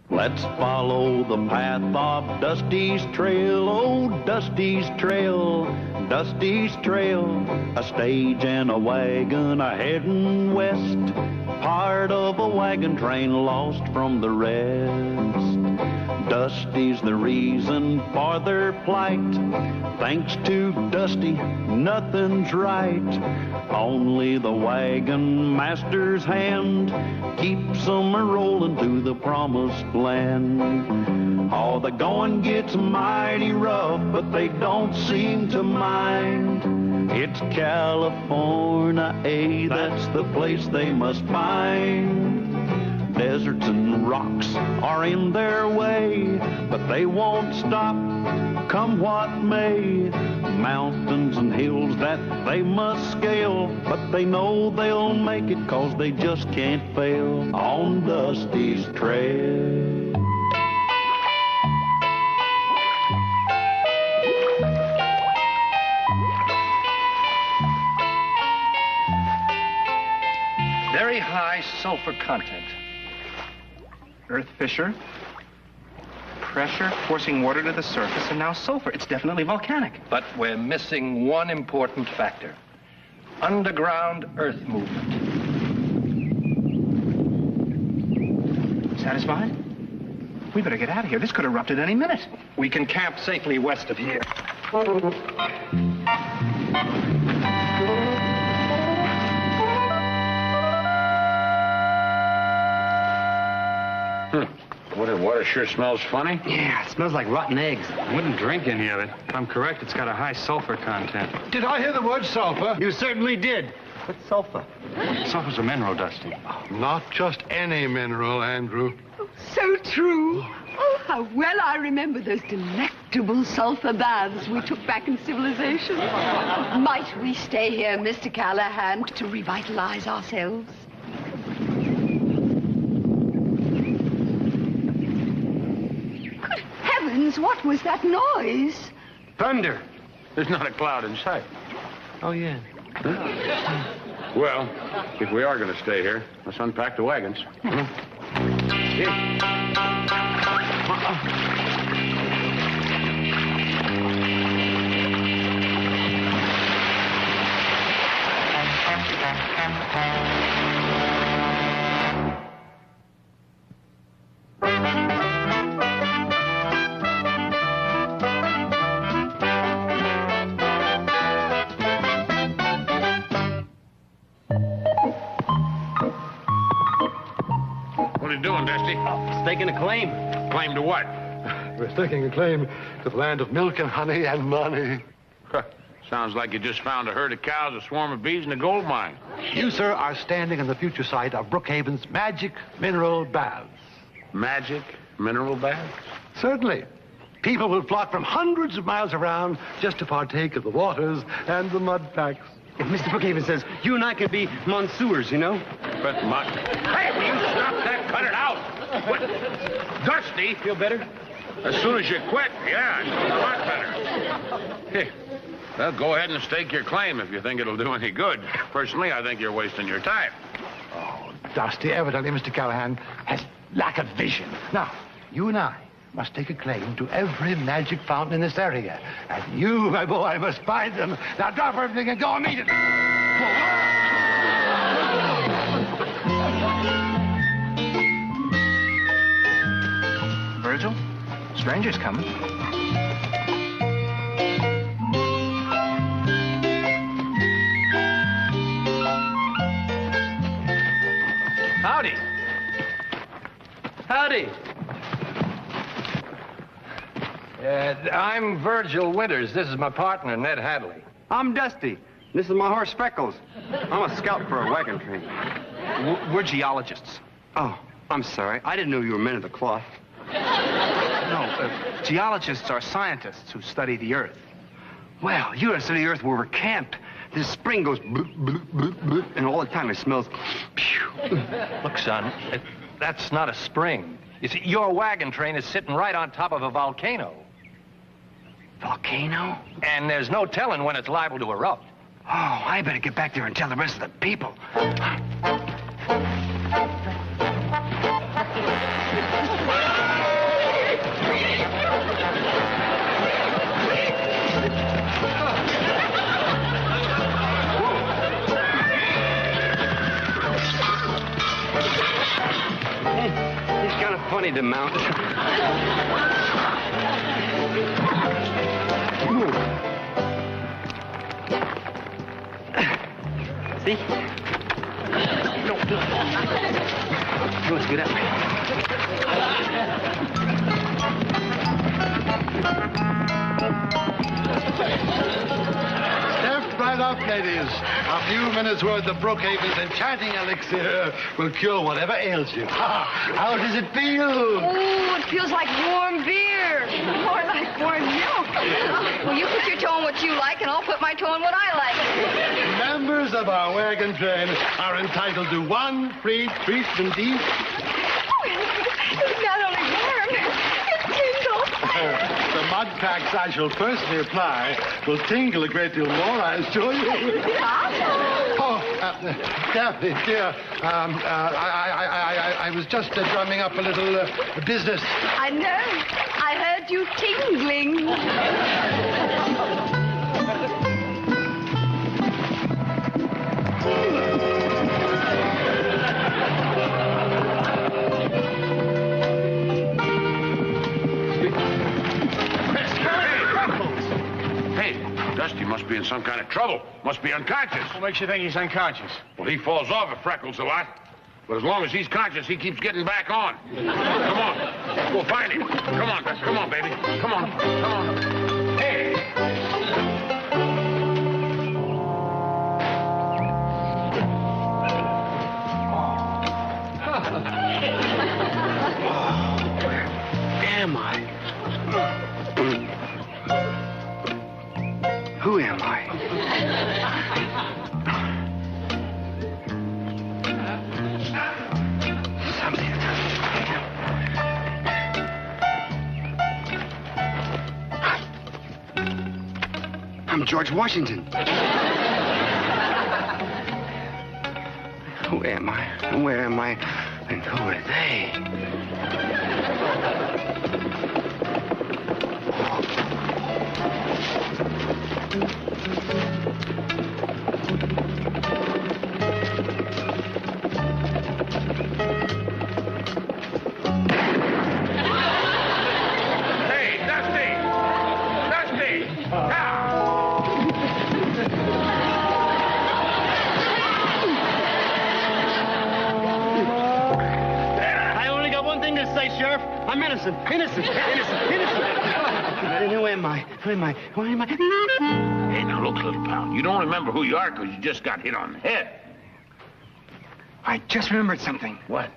Let's follow the path of Dusty's trail, oh, Dusty's trail, Dusty's trail. A stage and a wagon a heading west, part of a wagon train lost from the rest. Dusty's the reason for their plight. Thanks to Dusty, nothing's right. Only the wagon master's hand keeps them a-rolling to the promised land. Oh, the going gets mighty rough, but they don't seem to mind. It's California, that's the place they must find. Deserts and rocks are in their way, but they won't stop, come what may. Mountains and hills that they must scale, but they know they'll make it 'cause they just can't fail on Dusty's trail. Very high sulfur content. Earth fissure, pressure forcing water to the surface, and now sulfur. It's definitely volcanic. But we're missing one important factor. Underground earth movement. Satisfied? We better get out of here. This could erupt at any minute. We can camp safely west of here. Water sure smells funny. Yeah, it smells like rotten eggs. I wouldn't drink any of it. If I'm correct, it's got a high sulfur content. Did I hear the word sulfur? You certainly did. What's sulfur? Sulfur's a mineral, Dusty. Not just any mineral, Andrew. So true. Oh, how well I remember those delectable sulfur baths we took back in civilization. Might we stay here, Mr. Callahan, to revitalize ourselves? Good heavens, what was that noise? Thunder. There's not a cloud in sight. Oh, yeah. Well, if we are going to stay here, let's unpack the wagons. What are you doing, Dusty? Staking a claim. Claim to what? We're staking a claim to the land of milk and honey and money. Sounds like you just found a herd of cows, a swarm of bees, and a gold mine. You, sir, are standing on the future site of Brookhaven's magic mineral baths. Magic mineral baths? Certainly. People will flock from hundreds of miles around just to partake of the waters and the mud packs. If Mr. Brookhaven says, you and I could be monsieurs, you know? But mud. Hey, will you stop that? Cut it out. What? Dusty? Feel better? As soon as you quit, yeah, it's a lot better. Hey, well, go ahead and stake your claim if you think it'll do any good. Personally, I think you're wasting your time. Oh, Dusty, evidently Mr. Callahan has lack of vision. Now, you and I must take a claim to every magic fountain in this area. And you, my boy, must find them. Now drop everything and go immediately. Virgil, stranger's coming. Howdy. Howdy. I'm Virgil Winters. This is my partner, Ned Hadley. I'm Dusty. This is my horse, Speckles. I'm a scout for a wagon train. We're geologists. Oh, I'm sorry. I didn't know you were men of the cloth. No, geologists are scientists who study the Earth. Well, you're study the earth where we're camped. This spring goes bloop, bloop, bloop, bloop, and all the time it smells. Look, son, that's not a spring. You see, your wagon train is sitting right on top of a volcano. Volcano? And there's no telling when it's liable to erupt. Oh, I better get back there and tell the rest of the people. It's kind of funny to mount. See? No. Let's get up. Step right up, ladies. A few minutes' worth of Brookhaven's enchanting elixir will cure whatever ails you. How does it feel? Oh, it feels like warm beer. More like warm milk. Well, you put your toe on what you like, and I'll put my toe on what I like. Members of our wagon train are entitled to one free treat indeed. It's not only warm, it tingles. The mud packs I shall personally apply will tingle a great deal more, I assure you. Oh, Daphne, dear, I was just drumming up a little business. I know. I heard you tingling. Dusty must be in some kind of trouble. Must be unconscious. What makes you think he's unconscious? Well, he falls off at Freckles a lot. But as long as he's conscious, he keeps getting back on. Come on. Go find him. Come on, Dusty. Come on, baby. Come on. Come on. Hey! Am I? Who am I? Something. I'm George Washington. Who am I? Where am I? And who are they? Hey, Dusty! Dusty! Now! I only got one thing to say, Sheriff. I'm innocent. Innocent. Innocent. Innocent. Who am I? Who am I? Who am I? Hey, now look, little pal. You don't remember who you are because you just got hit on the head. I just remembered something. What?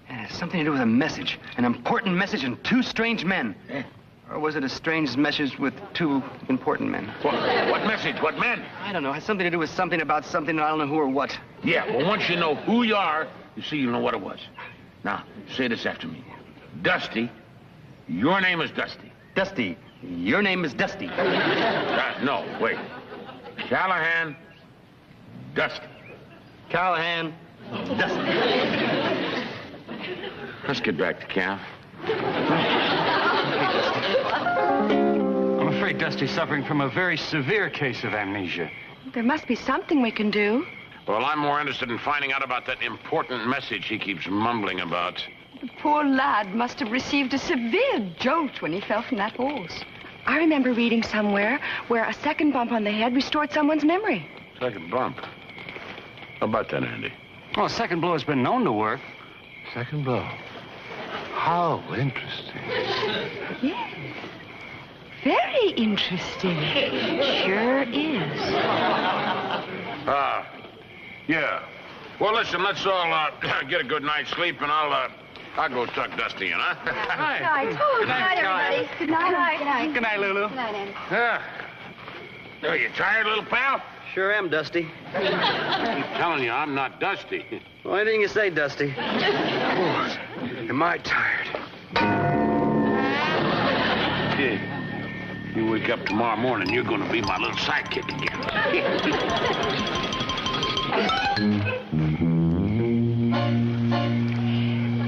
It has something to do with a message. An important message and two strange men. Eh? Or was it a strange message with two important men? What message? What men? I don't know. It has something to do with something about something, and I don't know who or what. Yeah, well, once you know who you are, you see, you'll know what it was. Now, say this after me. Dusty, your name is Dusty. Dusty, your name is Dusty. No, wait. Callahan, Dusty. Callahan, Dusty. Let's get back to camp. I'm afraid Dusty's suffering from a very severe case of amnesia. There must be something we can do. Well, I'm more interested in finding out about that important message he keeps mumbling about. The poor lad must have received a severe jolt when he fell from that horse. I remember reading somewhere where a second bump on the head restored someone's memory. Second bump. How about that, Andy? Well, a second blow has been known to work. Second blow. How interesting. Yes. Very interesting. Sure is. Yeah. Well, listen, let's all get a good night's sleep, and I'll go tuck Dusty in, huh? Right. Good night, everybody. Good night. Good night. Good night, Lulu. Good night, Andy. Yeah. Are you tired, little pal? Sure am, Dusty. I'm telling you, I'm not Dusty. Well, anything you say, Dusty. Am I tired? Kid, you wake up tomorrow morning, you're going to be my little sidekick again.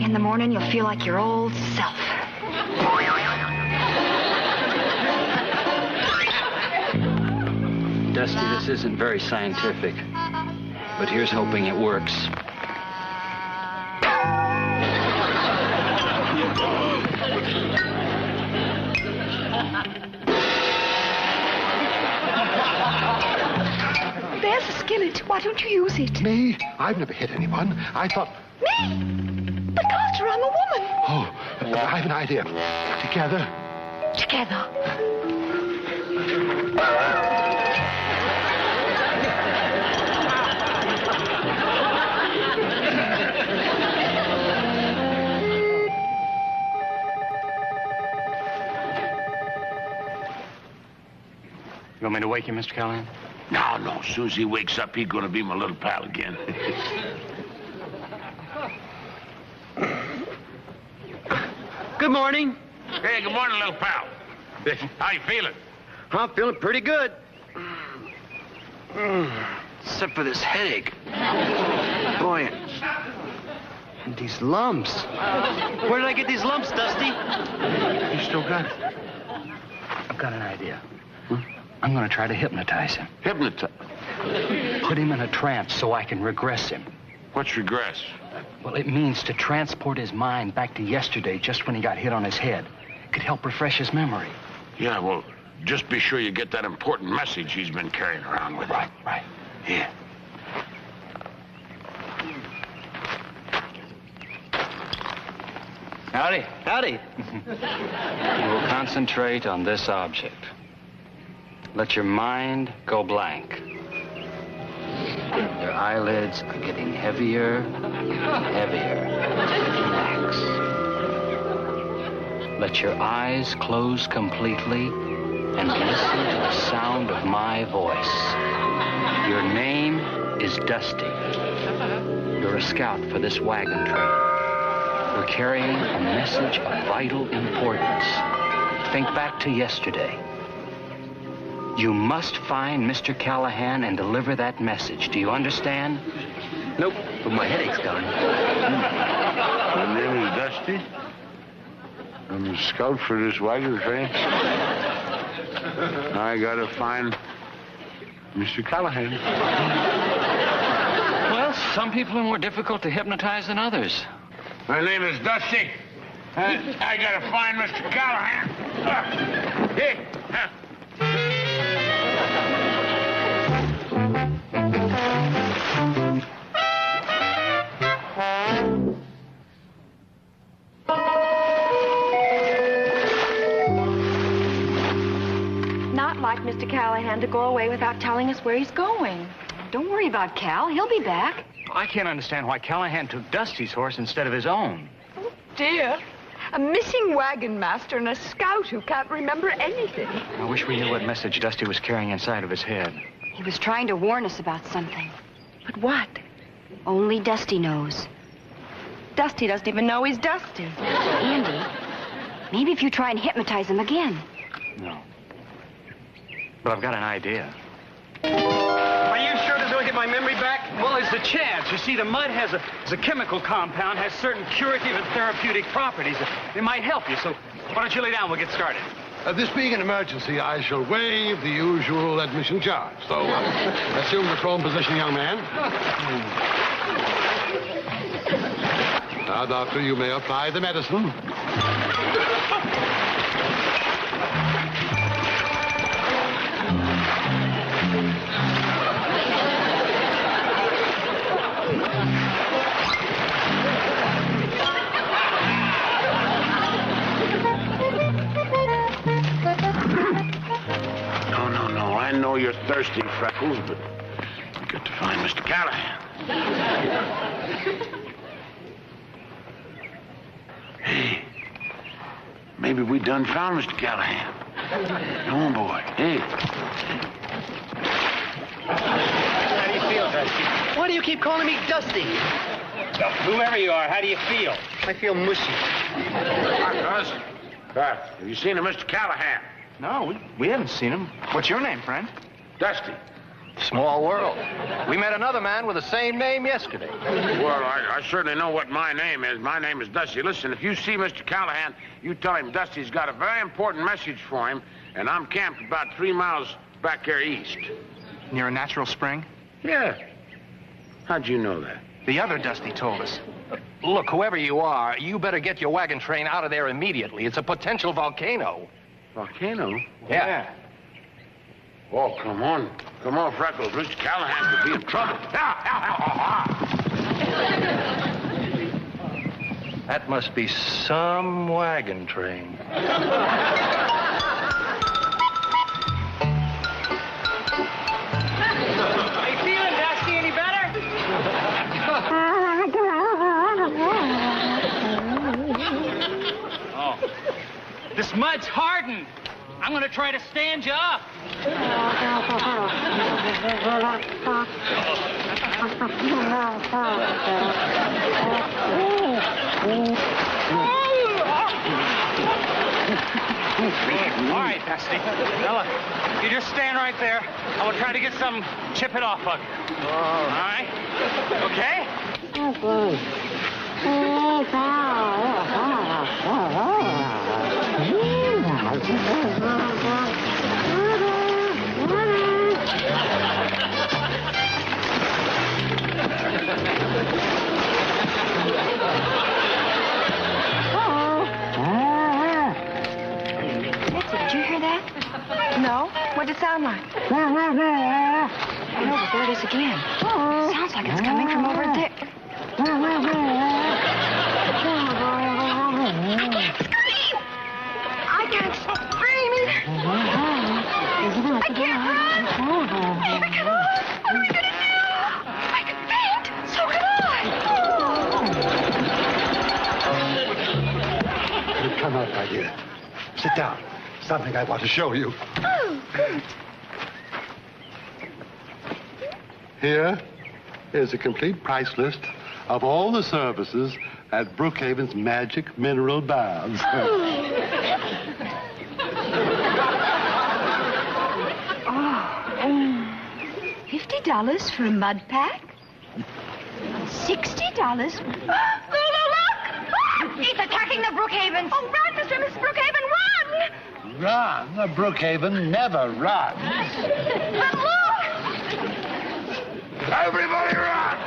In the morning, you'll feel like your old self. Dusty, this isn't very scientific, but here's hoping it works. Why don't you use it? Me? I've never hit anyone. I thought... Me? But, Carter, I'm a woman. Oh, I have an idea. Together. Together. You want me to wake you, Mr. Callahan? No, no. As soon as he wakes up, he's going to be my little pal again. Good morning. Hey, good morning, little pal. How you feeling? I'm feeling pretty good. Except for this headache. Boy, and these lumps. Where did I get these lumps, Dusty? You still got it. I've got an idea. I'm going to try to hypnotize him. Hypnotize? Put him in a trance so I can regress him. What's regress? Well, it means to transport his mind back to yesterday, just when he got hit on his head. It could help refresh his memory. Yeah, well, just be sure you get that important message he's been carrying around with him. Right. Here. Howdy. Howdy. You will concentrate on this object. Let your mind go blank. Your eyelids are getting heavier, heavier. Relax. Let your eyes close completely and listen to the sound of my voice. Your name is Dusty. You're a scout for this wagon train. You're carrying a message of vital importance. Think back to yesterday. You must find Mr. Callahan and deliver that message. Do you understand? Nope, but my headache's gone. My name is Dusty. I'm a scout for this wagon train. I gotta find Mr. Callahan. Well, some people are more difficult to hypnotize than others. My name is Dusty. I gotta find Mr. Callahan. Hey. Not like Mr. Callahan to go away without telling us where he's going. Don't worry about Cal. He'll be back. I can't understand why Callahan took Dusty's horse instead of his own. Oh, dear. A missing wagon master and a scout who can't remember anything. I wish we knew what message Dusty was carrying inside of his head. He was trying to warn us about something. But what? Only Dusty knows. Dusty doesn't even know he's Dusty. Andy, maybe if you try and hypnotize him again. No. But I've got an idea. Are you sure this will get my memory back? Well, there's a chance. You see, the mud has a chemical compound, has certain curative and therapeutic properties. It might help you, so why don't you lay down? We'll get started. This being an emergency, I shall waive the usual admission charge. So, assume the prone position, young man. Now, doctor, you may apply the medicine. No, I know you're thirsty, Freckles, but you got to find Mr. Callahan. Hey, maybe we done found Mr. Callahan. Come on, boy. Hey. How do you feel, Dusty? Why do you keep calling me Dusty? Whoever you are, how do you feel? I feel mushy. Have you seen a Mr. Callahan? No, we haven't seen him. What's your name, friend? Dusty. Small world. We met another man with the same name yesterday. Well, I certainly know what my name is. My name is Dusty. Listen, if you see Mr. Callahan, you tell him Dusty's got a very important message for him, and I'm camped about 3 miles back there east. Near a natural spring? Yeah. How'd you know that? The other Dusty told us. Look, whoever you are, you better get your wagon train out of there immediately. It's a potential volcano. Volcano? Yeah. Oh, come on. Come on, Freckles. Mr. Callahan could be in trouble. That must be some wagon train. How you feeling, Dusty? Any better? Oh. This mud's hardened. I'm going to try to stand you up. All right, Dusty. Now, look, you just stand right there. I will try to get some chip it off of you. All right? Okay? Did you hear that? No? What did it sound like? Oh, no, but there it is again. Sounds like it's coming from over there. I can't scream. I can't run. I cannot. What are we going to do? I could faint. So could I. Come out, my dear. Sit down. Something I want to show you. Oh, good. Here is a complete price list of all the services at Brookhaven's Magic Mineral Baths. $50 for a mud pack? $60 for... Look! He's attacking the Brookhavens. Oh, run, Mr. and Miss Brookhaven, run! Run? Brookhaven never runs. But look! Everybody run!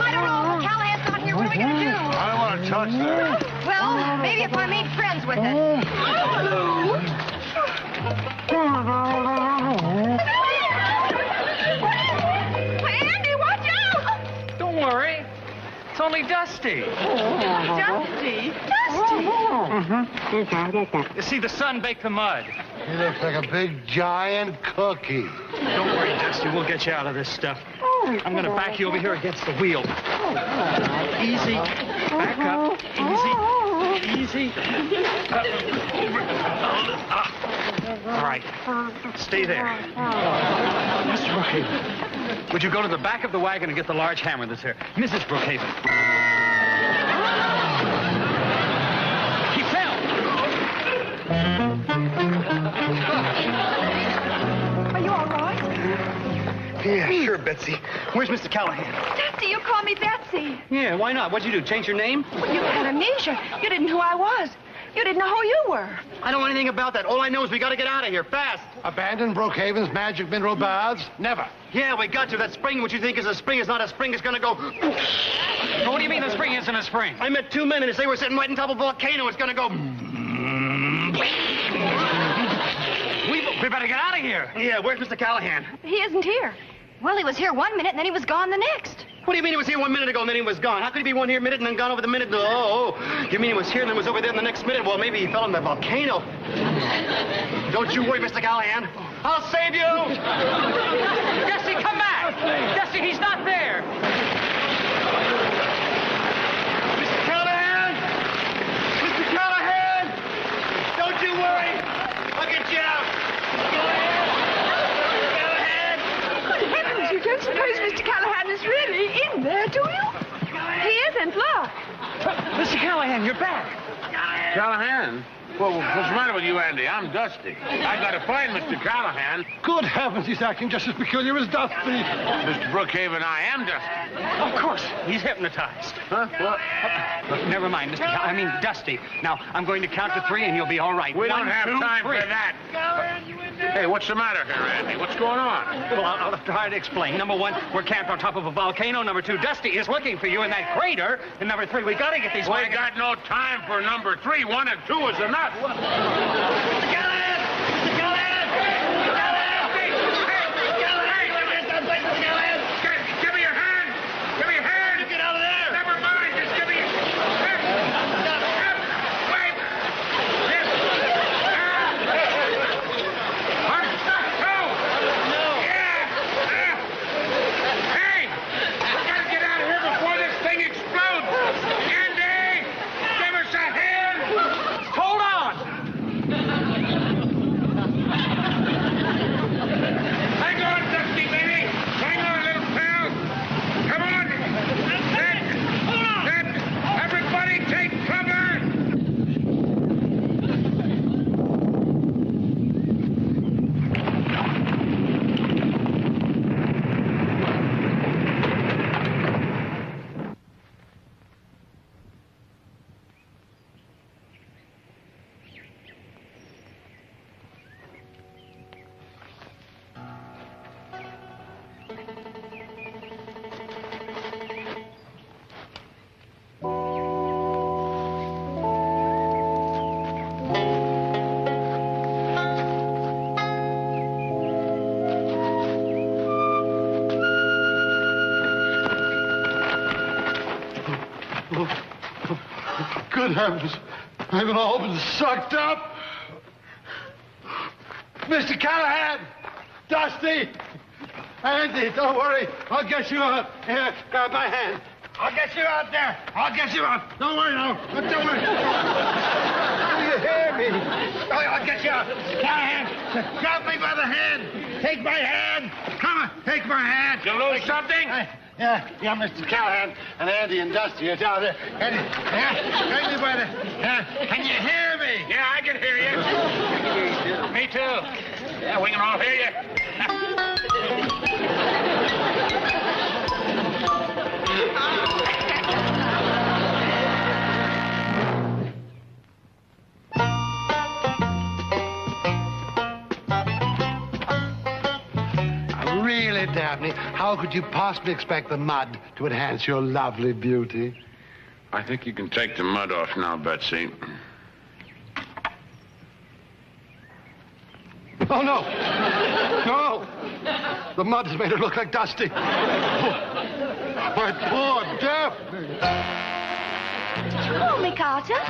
I don't know. Callahan's not here. What are we going to do? I don't want to touch that. Well, maybe if I made friends with it. Andy, watch out! Don't worry. It's only Dusty. Dusty? You see, the sun baked the mud. He looks like a big, giant cookie. Don't worry, Dusty. We'll get you out of this stuff. I'm going to back you over here against the wheel. Easy. Back up. Easy. All right. Stay there. Mr. Brookhaven, would you go to the back of the wagon and get the large hammer that's here? Mrs. Brookhaven. He fell. Are you all right? Yeah, sure, Betsy. Where's Mr. Callahan? Dusty, you call me Betsy. Yeah, why not? What'd you do? Change your name? Well, you had amnesia. You didn't know who I was. You didn't know who you were. I don't know anything about that. All I know is we got to get out of here, fast. Abandon Brookhaven's Magic Mineral Baths? Never. Yeah, we got to. That spring, what you think is a spring, is not a spring. It's going to go... What do you mean the spring isn't a spring? I met two men, and they were sitting right on top of a volcano. It's going to go... We better get out of here. Yeah, where's Mr. Callahan? He isn't here. Well, he was here 1 minute, and then he was gone the next. What do you mean he was here 1 minute ago and then he was gone? How could he be one here minute and then gone over the minute? Oh, you mean he was here and then was over there in the next minute? Well, maybe he fell in the volcano. Don't you worry, Mr. Callahan. I'll save you! Jesse, come back! Jesse, he's not there! Mr. Callahan! Mr. Callahan! Don't you worry! I'll get you out! You don't suppose Mr. Callahan is really in there, do you? He isn't, look. Mr. Callahan, you're back. Callahan? Well, what's the matter with you, Andy? I'm Dusty. I gotta find Mr. Callahan. Good heavens, he's acting just as peculiar as Dusty. Mr. Brookhaven, I am Dusty. Of course, he's hypnotized. Huh? What? Look, never mind, Dusty. Now, I'm going to count to 3 and you'll be all right. We don't 1, have 2, time 3. for that. Hey, what's the matter here, Andy? What's going on? Well, I'll try to explain. Number 1, we're camped on top of a volcano. Number 2, Dusty is looking for you in that crater. And number 3, we gotta get these We wagons. got no time for number 3. 1 and 2 is enough. Mr. Callahan! Mr. Callahan! Mr. Callahan! Give me your hand! Give me your hand! Get out of there! Never mind, just give me your hand! Wait! Yes! I'm stuck too! No! Yeah! Hey! We gotta get out of here before this thing explodes! Andy! Give us a hand! Hold on! Hang on, Dusty, baby! Hang on, little pal! Come on! Hold on! Everybody take cover! Good heavens. I've all been sucked up. Mr. Callahan! Dusty! Andy, don't worry. I'll get you out. Here, grab my hand. I'll get you out there. I'll get you out. Don't worry now. Don't worry. Do you hear me? I'll get you out. Callahan, grab me by the hand. Take my hand. Come on, take my hand. You lose something? Yeah, Mr. Callahan and Andy and Dusty are down there. Andy, take me by the hand. Can you hear me? Yeah, I can hear you. Me too. Yeah, we can all hear you. Really, Dabney, how could you possibly expect the mud to enhance your lovely beauty? I think you can take the mud off now, Betsy. Oh, no. No. The mud has made her look like Dusty. Oh, my poor Daphne. Call me, Carter.